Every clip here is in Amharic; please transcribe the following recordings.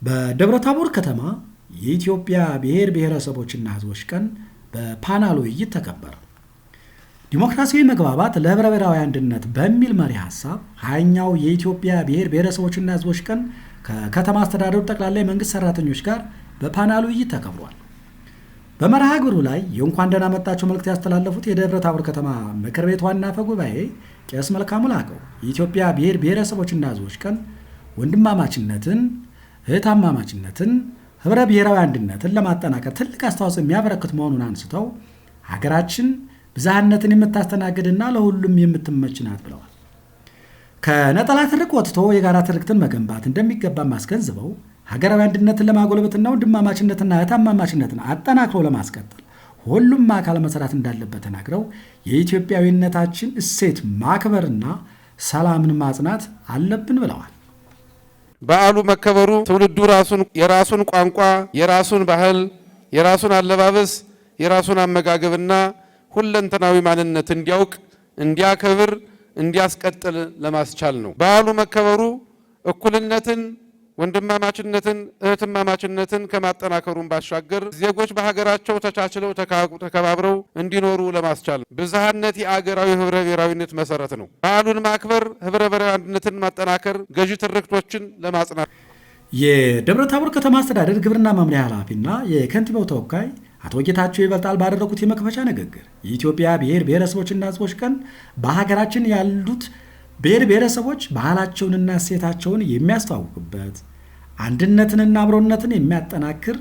በደብረታቦር ከተማ የኢትዮጵያ ብሔር ብሔረሰቦችና ሕዝቦች ቀን በፓናል ውይይት ተከበረ። ዲሞክራሲያዊ መግባባት ለህብረ ብሔራዊ አንድነት በሚል መሪ ሐሳብ 20ኛው የኢትዮጵያ ብሔር ብሔረሰቦችና ሕዝቦች ቀን ከከተማ አስተዳደሩ ጠቅላላ የመንግስት ሰራተኞች ጋር በፓናል ውይይት ተከብሯል። በመርሃ ግብሩ ላይ የእንኳን ደህና መጣችሁ መልእክት ያስተላለፉት የደብረታቦር ከተማ ምክር ቤት ዋና አፈ ጉባኤ ቄስ መልካሙ ላቀው የኢትዮጵያ ብሔር ብሔረሰቦችና ሕዝቦች ቀን ወንድማማችነትን፣ እህትማማችነትን፣ ህብረ ብሔራዊ አንድነትን ለማጠናከር ትልቅ አስተዋጽኦ የሚያበረክት መሆኑን አንስተው ሀገራችን ብዝሃነትን የምታስተናግድና ለሁሉም የምትመች ናት ብለዋል። ከነጠላ ትርክ ወጥቶ የጋራ ትርክትን መገንባት እንደሚገባም አስገንዝበው ሀገራዊ አንድነትን ለማጎልበትና ወንድማማችነትና እህትማማችነትን አጠናክሮ ለማስቀጠል ሁሉም አካል መስራት እንዳለበት ተናግረው የኢትዮጵያዊነታችን እሴት ማክበርና ሰላምን ማጽናት አለብን ብለዋል። በዓሉ መከበሩ ትውልዱ የራሱን ቋንቋ፣ የራሱን ባህል፣ የራሱን አለባበስ፣ የራሱን አመጋገብና ሁለንተናዊ ማንነት እንዲያውቅ፣ እንዲያከብር፣ እንዲያስቀጥል ለማስቻል ነው። በዓሉ መከበሩ እኩልነትን፣ ወንድማማችነትን፣ እህትማማችነትን ከማጠናከሩን ባሻገር ዜጎች በሀገራቸው ተቻችለው ተከባብረው እንዲኖሩ ለማስቻል ነው። ብዝሃነት የአገራዊ ህብረ ብሔራዊነት መሰረት ነው። በዓሉን ማክበር ህብረ ብሔራዊ አንድነትን ማጠናከር፣ ገዢ ትርክቶችን ለማጽናት የደብረታቦር ከተማ አስተዳደር ግብርና መምሪያ ኃላፊና የከንቲባው ተወካይ አቶ ጌታቸው ይበልጣል ባደረጉት የመክፈቻ ንግግር የኢትዮጵያ ብሔር ብሔረሰቦችና ሕዝቦች ቀን በሀገራችን ያሉት ብሔር ብሔረሰቦች ባህላቸውንና እሴታቸውን የሚያስተዋውቁበት፣ አንድነትንና አብሮነትን የሚያጠናክር፣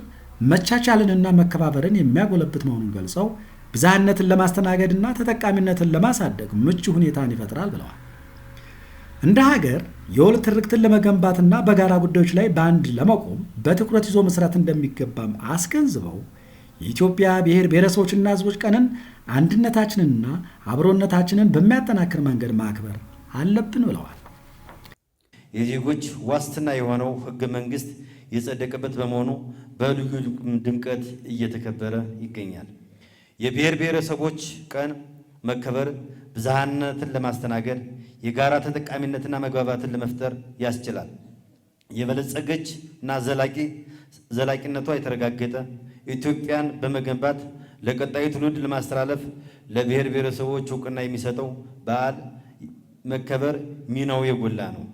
መቻቻልንና መከባበርን የሚያጎለብት መሆኑን ገልጸው ብዝሃነትን ለማስተናገድና ተጠቃሚነትን ለማሳደግ ምቹ ሁኔታን ይፈጥራል ብለዋል። እንደ ሀገር የወል ትርክትን ለመገንባትና በጋራ ጉዳዮች ላይ በአንድ ለመቆም በትኩረት ይዞ መስራት እንደሚገባም አስገንዝበው የኢትዮጵያ ብሔር ብሔረሰቦችና ሕዝቦች ቀንን አንድነታችንንና አብሮነታችንን በሚያጠናክር መንገድ ማክበር አለብን ብለዋል። የዜጎች ዋስትና የሆነው ሕገ መንግስት የጸደቀበት በመሆኑ በልዩ ድምቀት እየተከበረ ይገኛል። የብሔር ብሔረሰቦች ቀን መከበር ብዝሃነትን ለማስተናገድ የጋራ ተጠቃሚነትና መግባባትን ለመፍጠር ያስችላል። የበለጸገች እና ዘላቂነቷ የተረጋገጠ ኢትዮጵያን በመገንባት ለቀጣዩ ትውልድ ለማስተላለፍ ለብሔር ብሔረሰቦች እውቅና የሚሰጠው በዓል መከበር ሚናው የጎላ ነው።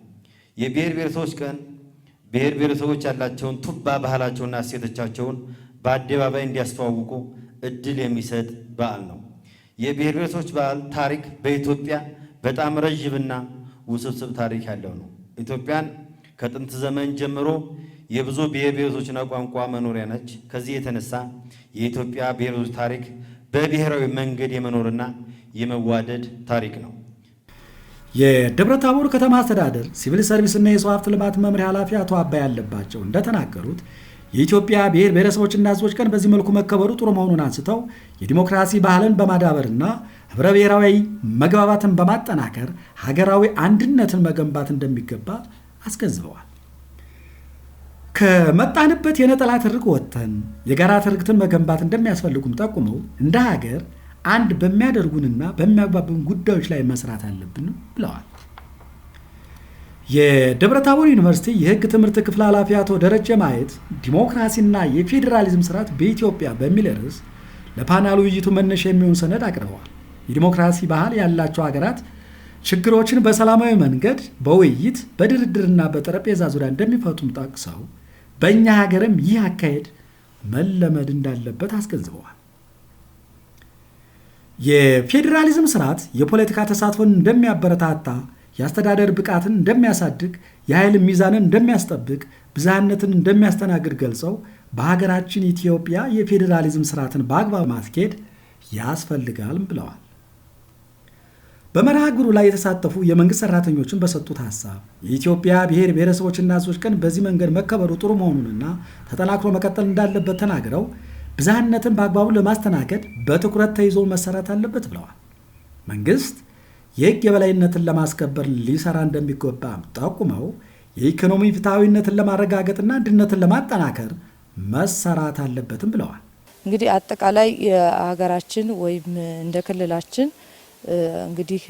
የብሔር ብሔረሰቦች ቀን ብሔር ብሔረሰቦች ያላቸውን ቱባ ባህላቸውና እሴቶቻቸውን በአደባባይ እንዲያስተዋውቁ እድል የሚሰጥ በዓል ነው። የብሔር ብሔረሰቦች በዓል ታሪክ በኢትዮጵያ በጣም ረዥምና ውስብስብ ታሪክ ያለው ነው። ኢትዮጵያን ከጥንት ዘመን ጀምሮ የብዙ ብሔር ብሔረሰቦችና ቋንቋ መኖሪያ ነች። ከዚህ የተነሳ የኢትዮጵያ ብሔረሰቦች ታሪክ በብሔራዊ መንገድ የመኖርና የመዋደድ ታሪክ ነው። የደብረታቦር ከተማ አስተዳደር ሲቪል ሰርቪስና የሰው ሀብት ልማት መምሪያ ኃላፊ አቶ አባይ ያለባቸው እንደተናገሩት የኢትዮጵያ ብሔር ብሔረሰቦችና ሕዝቦች ቀን በዚህ መልኩ መከበሩ ጥሩ መሆኑን አንስተው የዲሞክራሲ ባህልን በማዳበርና ህብረ ብሔራዊ መግባባትን በማጠናከር ሀገራዊ አንድነትን መገንባት እንደሚገባ አስገንዝበዋል። ከመጣንበት የነጠላ ትርክ ወጥተን የጋራ ትርክትን መገንባት እንደሚያስፈልጉም ጠቁመው እንደ ሀገር አንድ በሚያደርጉንና በሚያግባቡን ጉዳዮች ላይ መስራት አለብን ብለዋል። የደብረታቦር ዩኒቨርሲቲ የህግ ትምህርት ክፍል ኃላፊ አቶ ደረጀ ማየት ዲሞክራሲና የፌዴራሊዝም ስርዓት በኢትዮጵያ በሚል ርዕስ ለፓናል ውይይቱ መነሻ የሚሆን ሰነድ አቅርበዋል። የዲሞክራሲ ባህል ያላቸው ሀገራት ችግሮችን በሰላማዊ መንገድ በውይይት በድርድርና በጠረጴዛ ዙሪያ እንደሚፈቱም ጠቅሰው በእኛ ሀገርም ይህ አካሄድ መለመድ እንዳለበት አስገንዝበዋል። የፌዴራሊዝም ስርዓት የፖለቲካ ተሳትፎን እንደሚያበረታታ፣ የአስተዳደር ብቃትን እንደሚያሳድግ፣ የኃይል ሚዛንን እንደሚያስጠብቅ፣ ብዝሃነትን እንደሚያስተናግድ ገልጸው በሀገራችን ኢትዮጵያ የፌዴራሊዝም ስርዓትን በአግባብ ማስኬድ ያስፈልጋልም ብለዋል። በመርሃ ግብሩ ላይ የተሳተፉ የመንግስት ሰራተኞችን በሰጡት ሀሳብ የኢትዮጵያ ብሔር ብሔረሰቦችና ሕዝቦች ቀን በዚህ መንገድ መከበሩ ጥሩ መሆኑንና ተጠናክሮ መቀጠል እንዳለበት ተናግረው ብዝሃነትን በአግባቡ ለማስተናገድ በትኩረት ተይዞ መሰራት አለበት ብለዋል። መንግስት የህግ የበላይነትን ለማስከበር ሊሰራ እንደሚገባ ጠቁመው የኢኮኖሚ ፍትሐዊነትን ለማረጋገጥና አንድነትን ለማጠናከር መሰራት አለበትም ብለዋል። እንግዲህ አጠቃላይ የሀገራችን ወይም እንደ ክልላችን እንግዲህ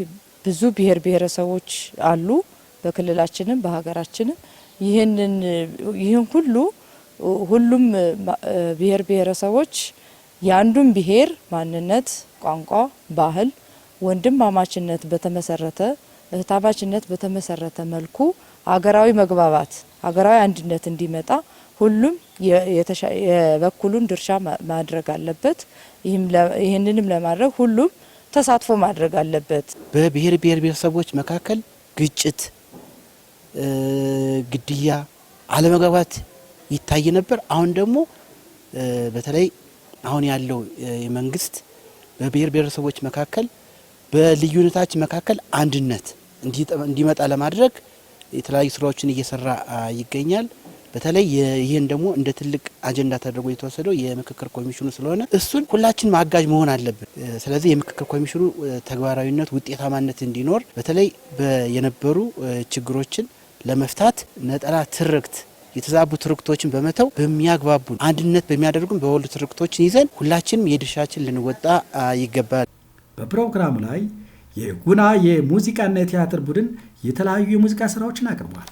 ብዙ ብሔር ብሔረሰቦች አሉ። በክልላችንም በሀገራችንም ይህን ሁሉም ብሔር ብሔረሰቦች የአንዱን ብሔር ማንነት፣ ቋንቋ፣ ባህል፣ ወንድማማችነት በተመሰረተ እህታማችነት በተመሰረተ መልኩ ሀገራዊ መግባባት፣ ሀገራዊ አንድነት እንዲመጣ ሁሉም የበኩሉን ድርሻ ማድረግ አለበት። ይህንንም ለማድረግ ሁሉም ተሳትፎ ማድረግ አለበት። በብሔር ብሔረሰቦች መካከል ግጭት፣ ግድያ፣ አለመግባባት ይታይ ነበር። አሁን ደግሞ በተለይ አሁን ያለው የመንግስት በብሔር ብሔረሰቦች መካከል በልዩነታችን መካከል አንድነት እንዲመጣ ለማድረግ የተለያዩ ስራዎችን እየሰራ ይገኛል። በተለይ ይህን ደግሞ እንደ ትልቅ አጀንዳ ተደርጎ የተወሰደው የምክክር ኮሚሽኑ ስለሆነ እሱን ሁላችን ማጋዥ መሆን አለብን። ስለዚህ የምክክር ኮሚሽኑ ተግባራዊነት፣ ውጤታማነት እንዲኖር በተለይ የነበሩ ችግሮችን ለመፍታት ነጠላ ትርክት፣ የተዛቡ ትርክቶችን በመተው በሚያግባቡን አንድነት በሚያደርጉን በወሉ ትርክቶችን ይዘን ሁላችንም የድርሻችን ልንወጣ ይገባል። በፕሮግራሙ ላይ የጉና የሙዚቃና የቲያትር ቡድን የተለያዩ የሙዚቃ ስራዎችን አቅርቧል።